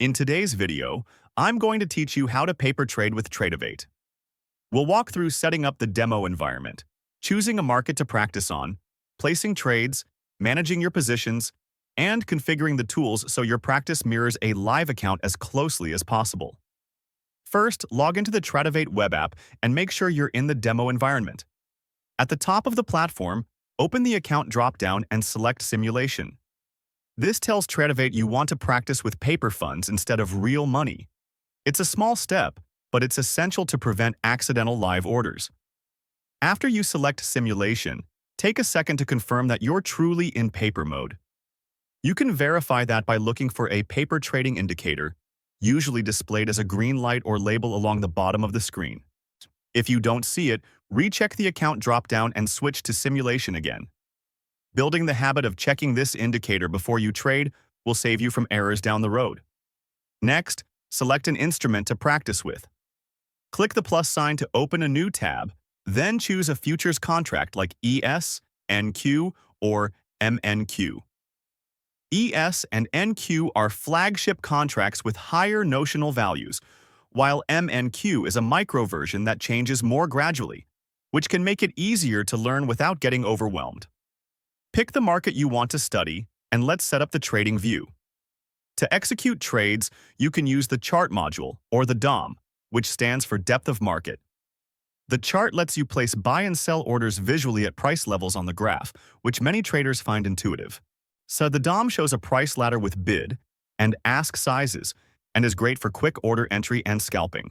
In today's video, I'm going to teach you how to paper trade with Tradovate. We'll walk through setting up the demo environment, choosing a market to practice on, placing trades, managing your positions, and configuring the tools so your practice mirrors a live account as closely as possible. First, log into the Tradovate web app and make sure you're in the demo environment. At the top of the platform, open the account dropdown and select Simulation. This tells Tradovate you want to practice with paper funds instead of real money. It's a small step, but it's essential to prevent accidental live orders. After you select Simulation, take a second to confirm that you're truly in paper mode. You can verify that by looking for a paper trading indicator, usually displayed as a green light or label along the bottom of the screen. If you don't see it, recheck the account dropdown and switch to Simulation again. Building the habit of checking this indicator before you trade will save you from errors down the road. Next, select an instrument to practice with. Click the plus sign to open a new tab, then choose a futures contract like ES, NQ, or MNQ. ES and NQ are flagship contracts with higher notional values, while MNQ is a micro version that changes more gradually, which can make it easier to learn without getting overwhelmed. Pick the market you want to study, and let's set up the trading view. To execute trades, you can use the chart module, or the DOM, which stands for depth of market. The chart lets you place buy and sell orders visually at price levels on the graph, which many traders find intuitive. So the DOM shows a price ladder with bid and ask sizes, and is great for quick order entry and scalping.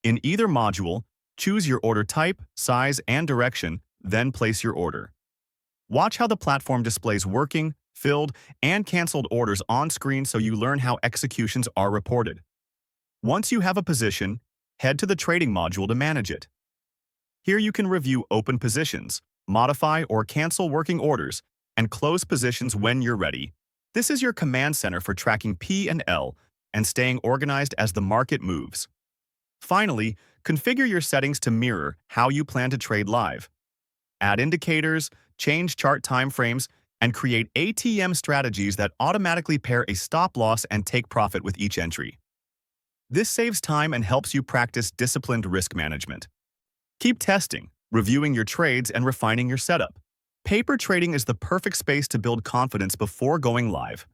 In either module, choose your order type, size, and direction, then place your order. Watch how the platform displays working, filled, and canceled orders on screen so you learn how executions are reported. Once you have a position, head to the trading module to manage it. Here you can review open positions, modify or cancel working orders, and close positions when you're ready. This is your command center for tracking P and L and staying organized as the market moves. Finally, configure your settings to mirror how you plan to trade live. Add indicators, change chart timeframes, and create ATM strategies that automatically pair a stop loss and take profit with each entry. This saves time and helps you practice disciplined risk management. Keep testing, reviewing your trades, and refining your setup. Paper trading is the perfect space to build confidence before going live.